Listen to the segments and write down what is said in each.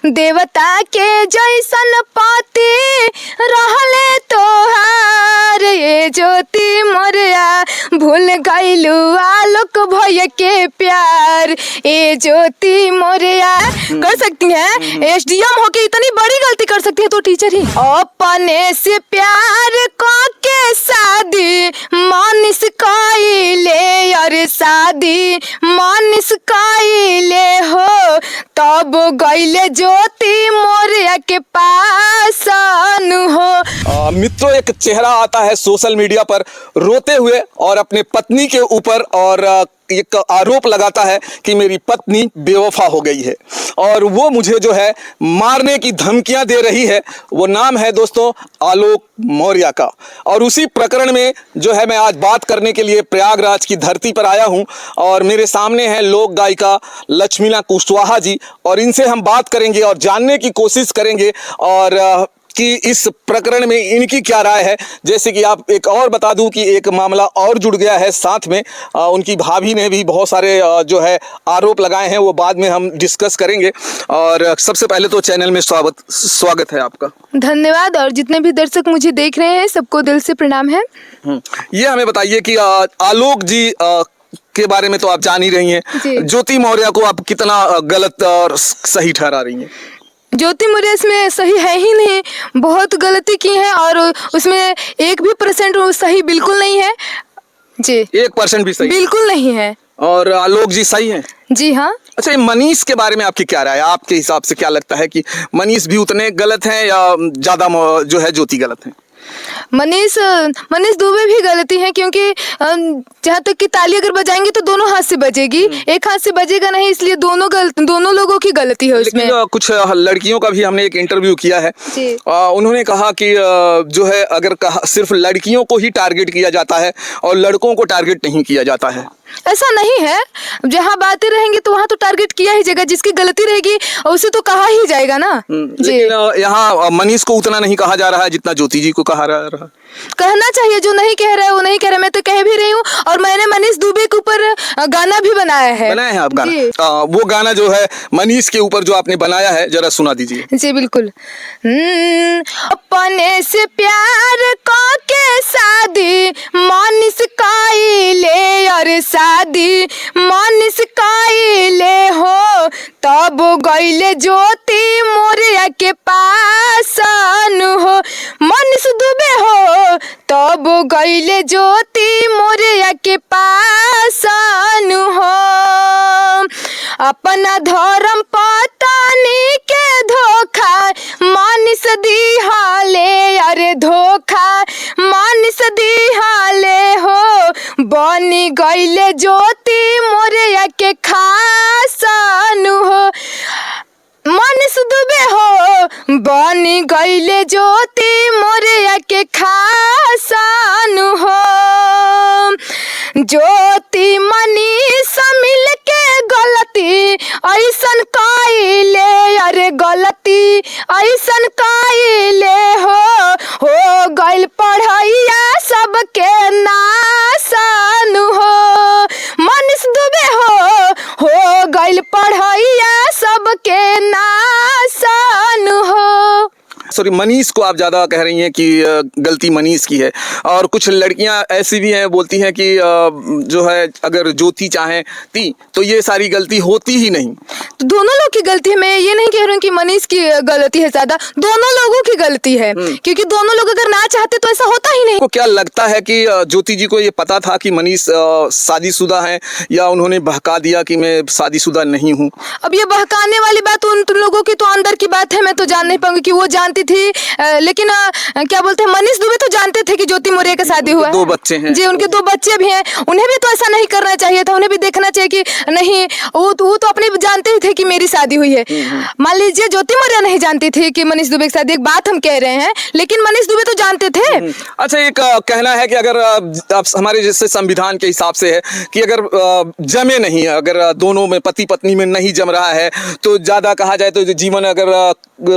देवता के जैसन पति रहले तोहार। ये ज्योति मोरिया भूल गइलू आलोक भैया के प्यार। ये ज्योति मोरिया कर सकती हैं, एसडीएम होके इतनी बड़ी गलती कर सकती है तो टीचर ही। अपने से प्यार के शादी मानिस कइले, अरे शादी मानिस कइले हो, तब गइले ज्योति मोरिया के पास हो। मित्रों, एक चेहरा आता है सोशल मीडिया पर रोते हुए और अपने पत्नी के ऊपर और एक आरोप लगाता है कि मेरी पत्नी बेवफा हो गई है और वो मुझे जो है मारने की धमकियां दे रही है। वो नाम है दोस्तों आलोक मौर्य का। और उसी प्रकरण में जो है मैं आज बात करने के लिए प्रयागराज की धरती पर आया हूं और मेरे सामने है लोक गायिका लक्ष्मीना कुशवाहा जी और इनसे हम बात करेंगे और जानने की कोशिश करेंगे और कि इस प्रकरण में इनकी क्या राय है। जैसे कि आप एक और बता दूं कि एक मामला और जुड़ गया है साथ में, उनकी भाभी ने भी बहुत सारे जो है आरोप लगाए हैं, वो बाद में हम डिस्कस करेंगे। और सबसे पहले तो चैनल में स्वागत है आपका। धन्यवाद। और जितने भी दर्शक मुझे देख रहे हैं सबको दिल से प्रणाम है। ये हमें बताइए कि आलोक जी के बारे में तो आप जान ही रही हैं, ज्योति मौर्य को आप कितना गलत और सही ठहरा रही हैं? ज्योति मौर्य इसमें सही है ही नहीं, बहुत गलती की है और उसमें 1% सही बिल्कुल नहीं है जी। 1% भी सही बिल्कुल नहीं है। और आलोक जी सही हैं? जी हाँ। अच्छा, ये मनीष के बारे में आपकी क्या राय है? आपके हिसाब से क्या लगता है कि मनीष भी उतने गलत हैं या ज्यादा जो है ज्योति गलत है? मनीष दुबे भी गलती है, क्योंकि जहाँ तक कि ताली अगर बजाएंगे तो दोनों हाथ से बजेगी, एक हाथ से बजेगा नहीं, इसलिए दोनों लोगों की गलती है उसमें। कुछ लड़कियों का भी हमने एक इंटरव्यू किया है, उन्होंने कहा कि जो है अगर सिर्फ लड़कियों को ही टारगेट किया जाता है और लड़कों को टारगेट नहीं किया जाता है। ऐसा नहीं है, जहाँ बातें रहेंगी तो वहाँ तो टारगेट किया ही जाएगा, जिसकी गलती रहेगी उसे तो कहा ही जाएगा ना। लेकिन यहाँ मनीष को उतना नहीं कहा जा रहा है जितना ज्योति जी को कहा जा रहा है। कहना चाहिए, जो नहीं कह रहा है वो नहीं कह रहा है, मैं तो कह भी रही हूँ। और मैंने मनीष दुबे के ऊपर गाना भी बनाया है आप गाना। वो गाना जो है मनीष के ऊपर जो आपने बनाया है जरा सुना दीजिए। जी बिल्कुल। अपने से प्यार के शादी मनीष कइले, और शादी मनीष कइले हो, तब गइले ज्योति मोरिया के पास हो। मनीष दुबे हो तब गइले ज्योति मोरिया के पास हो। अपना धर्म पत्नी के धोखा मनीष दिहाले, अरे धोखा मनीष दिहाले हो, बनी गइले ज्योति मोरिया के खास हो। मनीष दुबे हो बनी गइले ज्योति मोरिया के खास हो। ज्योति मनीष मिल के गलती ऐसन कइले, अरे गलती ऐसन कइले हो गइल पढ़ैया सबके नासन हो। मनीष दुबे हो गइल पढ़ैया सबके नासन हो। सॉरी, मनीष को आप ज्यादा कह रही हैं कि गलती मनीष की है, और कुछ लड़कियां ऐसी भी हैं बोलती हैं कि जो है अगर ज्योति चाहे थी तो ये सारी गलती होती ही नहीं। तो दोनों लोग की गलती है, मैं ये नहीं कह रही हूँ कि मनीष की गलती है ज्यादा, दोनों लोगों की गलती है, क्योंकि दोनों लोग अगर ना चाहते तो ऐसा होता ही नहीं। को क्या लगता है कि ज्योति जी को ये पता था कि मनीष शादीशुदा है या उन्होंने बहका दिया कि मैं शादीशुदा नहीं हूँ? अब ये बहकाने वाली बात उन लोगों की तो अंदर की बात है, मैं तो जान नहीं पाऊंगी कि वो जानती थी, लेकिन क्या बोलते हैं, मनीष दुबे तो जानते थे कि ज्योति मौर्य का शादी हुआ है, 2 बच्चे हैं जी, उनके 2 बच्चे भी हैं, उन्हें भी तो ऐसा नहीं करना चाहिए था, उन्हें भी देखना चाहिए कि नहीं, वो तो अपने जानते ही थे कि मेरी शादी हुई है। मान लीजिए ज्योति मौर्य नहीं जानती थी कि मनीष दुबे की शादी, एक बात हम कह रहे हैं, लेकिन मनीष दुबे तो जानते थे। अच्छा, एक कहना है कि अगर हमारे जैसे संविधान के हिसाब से है कि अगर जमे नहीं, अगर दोनों में पति पत्नी में नहीं जम रहा है तो ज्यादा कहा जाए तो जीवन अगर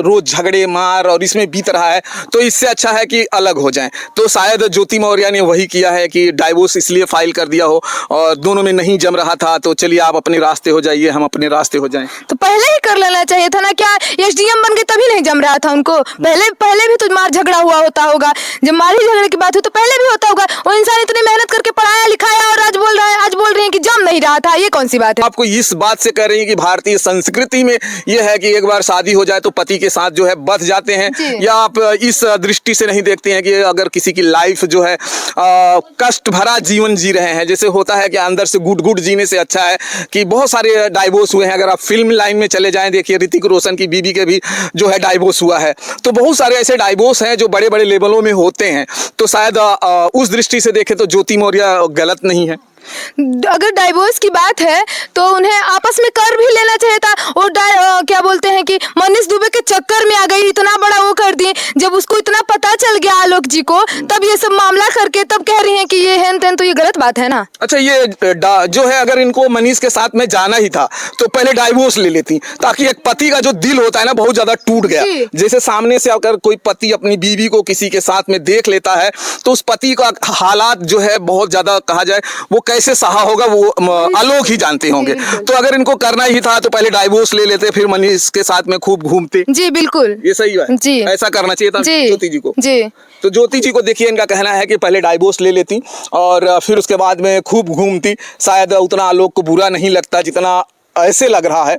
रोज झगड़े मार और इसमें बीत रहा है तो इससे अच्छा है कि अलग हो जाएं। तो शायद ज्योति मौर्य ने वही किया है कि डाइवोर्स इसलिए फाइल कर दिया हो, और दोनों में नहीं जम रहा था तो चलिए आप अपने रास्ते हो जाइए, हम अपने रास्ते हो जाएं। तो पहले ही कर लेना चाहिए था ना, क्या एसडीएम बन गए तभी नहीं जम रहा था उनको? पहले भी तो मार झगड़ा हुआ होता होगा। जब मार ही झगड़े की बात हो तो पहले भी होता होगा। वो इंसान इतनी मेहनत करके पढ़ाया लिखाया और आज बोल रहे हैं कि जम नहीं रहा था। ये कौन सी बात है? आपको इस बात से कह रही हैं कि भारतीय संस्कृति में यह है कि एक बार शादी हो जाए तो पति के साथ जो है बंध जाते हैं, या आप इस दृष्टि से नहीं देखते हैं कि अगर किसी की लाइफ जो है कष्ट भरा जीवन जी रहे हैं, जैसे होता है कि अंदर से गुट गुट जीने से अच्छा है कि बहुत सारे डाइवोर्स हुए हैं। अगर आप फिल्म लाइन में चले जाएं, देखिए ऋतिक रोशन की बीवी के भी जो है डाइवोर्स हुआ है। तो बहुत सारे ऐसे डाइवोर्स हैं जो बड़े बड़े लेवलों में होते हैं। तो शायद उस दृष्टि से देखें तो ज्योति मौर्य गलत नहीं है। अगर डाइवोर्स की बात है तो उन्हें आपस में कर भी लेना चाहिए था। और क्या बोलते हैं कि मनीष दुबे के चक्कर में आ गई, इतना बड़ा वो कर दी। जब उसको इतना पता चल गया आलोक जी को, तब ये सब मामला करके तब कह रही हैं कि ये है तेन, तो ये गलत बात है ना। अच्छा, ये जो है अगर इनको मनीष के साथ में जाना ही था तो पहले डाइवोर्स ले लेती, ताकि एक पति का जो दिल होता है ना बहुत ज्यादा टूट गया। जैसे सामने से अगर कोई पति अपनी बीवी को किसी के साथ में देख लेता है तो उस पति का हालात जो है बहुत ज्यादा कहा जाए वो कैसे सहा होगा वो आलोक ही जानते होंगे। तो अगर इनको करना ही था तो पहले डाइवोर्स ले लेते, फिर मनीष के साथ में खूब घूमते। जी बिल्कुल, ये सही है जी, ऐसा करना चाहिए था ज्योति जी को। जी तो ज्योति जी को देखिए, इनका कहना है कि पहले डाइवोर्स ले लेती और फिर उसके बाद में खूब घूमती। शायद उतना आलोक को बुरा नहीं लगता जितना ऐसे लग रहा है।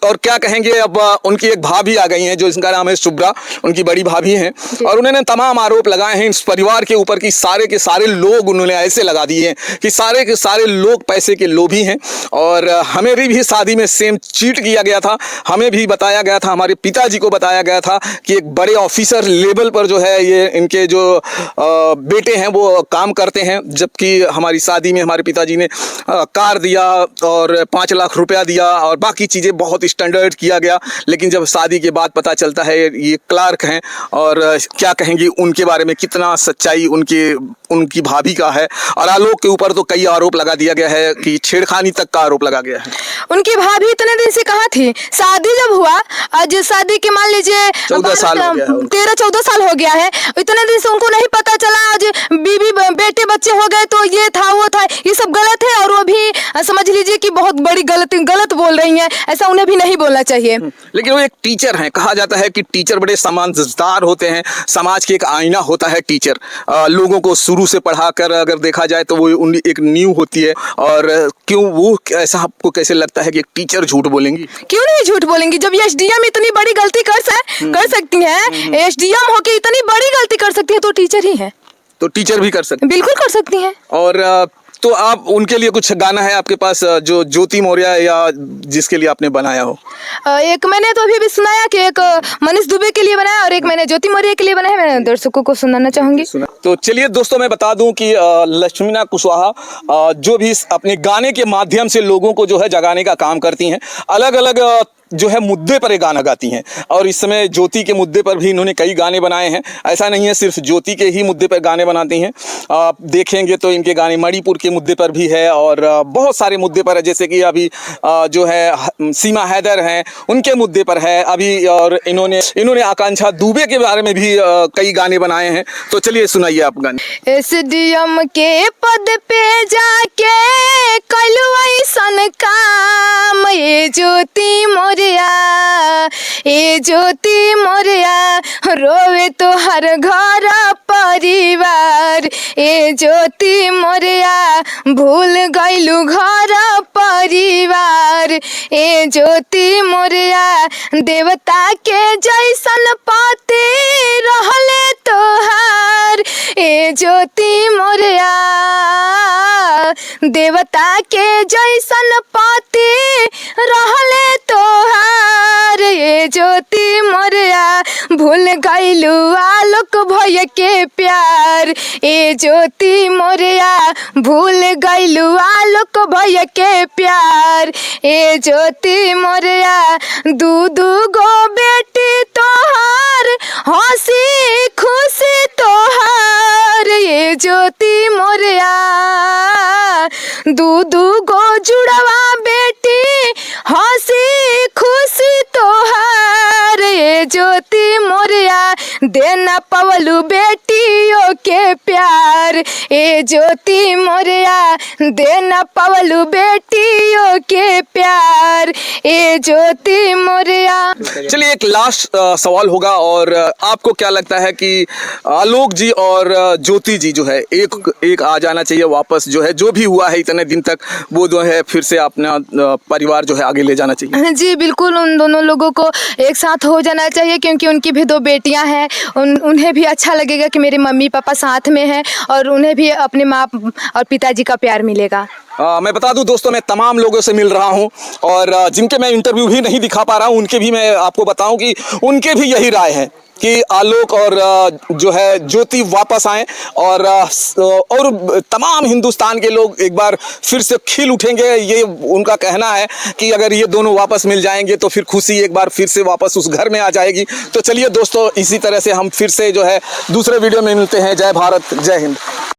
और क्या कहेंगे, अब उनकी एक भाभी आ गई हैं जो इसका नाम है शुभ्रा, उनकी बड़ी भाभी हैं, और उन्होंने तमाम आरोप लगाए हैं इस परिवार के ऊपर कि सारे के सारे लोग उन्होंने ऐसे लगा दिए हैं कि सारे के सारे लोग पैसे के लोभी हैं। और हमें भी शादी में सेम चीट किया गया था। हमें भी बताया गया था, हमारे पिताजी को बताया गया था कि एक बड़े ऑफिसर लेवल पर जो है ये इनके जो बेटे हैं वो काम करते हैं, जबकि हमारी शादी में हमारे पिताजी ने कार दिया और 5 लाख रुपया दिया और बाकी चीज़ें बहुत स्टैंडर्ड किया गया। लेकिन जब शादी के बाद पता चलता है ये क्लार्क हैं, और क्या कहेंगे उनके बारे में कितना सच्चाई उनकी भाभी का है। और आलोक के ऊपर तो कई आरोप लगा दिया गया है कि छेड़खानी तक का आरोप लगा गया है। उनकी भाभी इतने दिन से कहाँ थी? शादी जब हुआ, आज शादी के मान लीजिए 14 साल हो गया है, 13-14 साल हो गया है। इतने दिन से उनको नहीं पता चला, आज बीवी बेटे बच्चे हो गए तो ये था वो था। ये सब गलत है और वो भी समझ लीजिए कि बहुत बड़ी गलत बोल रही हैं। ऐसा उन्हें भी नहीं बोलना चाहिए। लेकिन वो एक टीचर हैं, कहा जाता है कि टीचर बड़े समझदार होते हैं, समाज के एक आईना होता है टीचर। लोगों को शुरू से पढ़ाकर अगर देखा जाए तो वो एक नींव होती है। और क्यों वो ऐसा आपको कैसे लगता है कि एक टीचर झूठ बोलेंगी? क्यों नहीं झूठ बोलेंगी? जब एसडीएम इतनी बड़ी गलती कर सकती हैं, एसडीएम होके इतनी बड़ी गलती कर सकती है तो टीचर ही है। तो टीचर भी कर सकती, बिल्कुल कर सकती हैं। और तो आप उनके लिए कुछ गाना है आपके पास जो ज्योति मौर्य या जिसके लिए आपने बनाया हो? एक मैंने तो अभी भी सुनाया कि एक मनीष दुबे के लिए बनाया और एक मैंने ज्योति मौर्य के लिए बनाया। मैं दर्शकों को सुनाना चाहूंगी। तो चलिए दोस्तों, मैं बता दूं कि लक्ष्मीना कुशवाहा जो भी अपने गाने के माध्यम से लोगों को जो है जगाने का काम करती हैं, अलग अलग जो है मुद्दे पर ये गाना गाती हैं। और इस समय ज्योति के मुद्दे पर भी इन्होंने कई गाने बनाए हैं। ऐसा नहीं है सिर्फ ज्योति के ही मुद्दे पर गाने बनाती हैं, आप देखेंगे तो इनके गाने मणिपुर के मुद्दे पर भी है और बहुत सारे मुद्दे पर है। जैसे कि अभी जो है सीमा हैदर हैं, उनके मुद्दे पर है अभी। और इन्होंने आकांक्षा दुबे के बारे में भी कई गाने बनाए हैं। तो चलिए सुनाइए आप गाने। एसडीएम के पद पे जाके कलू ऐसन काम, ये ज्योति मौर्य, ये ज्योति मौर्य, रोवे तो हर घर परिवार। ये ज्योति मौर्य, भूल गइलू घर परिवार। ये ज्योति मौर्य, देवता के जैसन पति रहले तोहार। ये ज्योति मौर्य, देवता के जैसन पति रहले तोहार। ये ज्योति मौर्य, भूल गइलू आलोक भैया के प्यार। ये ज्योति मौर्य, भूल गइलू आलोक भैया के प्यार। ये ज्योति मौर्य, दू गो बेटी तोहार, हंसी खुशी तोहार। ये ज्योति मौर्य, दू गो जुड़वा बेटी, हंसी खुशी तोहार। ये ज्योति मौर्य, देना पवलू बेटियों के प्यार, ए ज्योति मोरिया देना पवलू बेटियों के प्यार, ए ज्योति मोरिया। चलिए एक लास्ट सवाल होगा, और आपको क्या लगता है कि आलोक जी और ज्योति जी जो है एक आ जाना चाहिए वापस, जो है जो भी हुआ है इतने दिन तक वो जो है फिर से अपना परिवार जो है आगे ले जाना चाहिए? जी बिल्कुल, उन दोनों लोगों को एक साथ हो जाना चाहिए, क्योंकि उनकी भी 2 बेटियां हैं। उन्हें भी अच्छा लगेगा कि मेरे मम्मी पापा साथ में हैं, और उन्हें भी अपने माँ और पिताजी का प्यार मिलेगा। मैं बता दूं दोस्तों, मैं तमाम लोगों से मिल रहा हूं, और जिनके मैं इंटरव्यू भी नहीं दिखा पा रहा हूं उनके भी मैं आपको बताऊं कि उनके भी यही राय है कि आलोक और जो है ज्योति वापस आएं, और तमाम हिंदुस्तान के लोग एक बार फिर से खिल उठेंगे। ये उनका कहना है कि अगर ये दोनों वापस मिल जाएंगे तो फिर खुशी एक बार फिर से वापस उस घर में आ जाएगी। तो चलिए दोस्तों, इसी तरह से हम फिर से जो है दूसरे वीडियो में मिलते हैं। जय भारत, जय हिंद।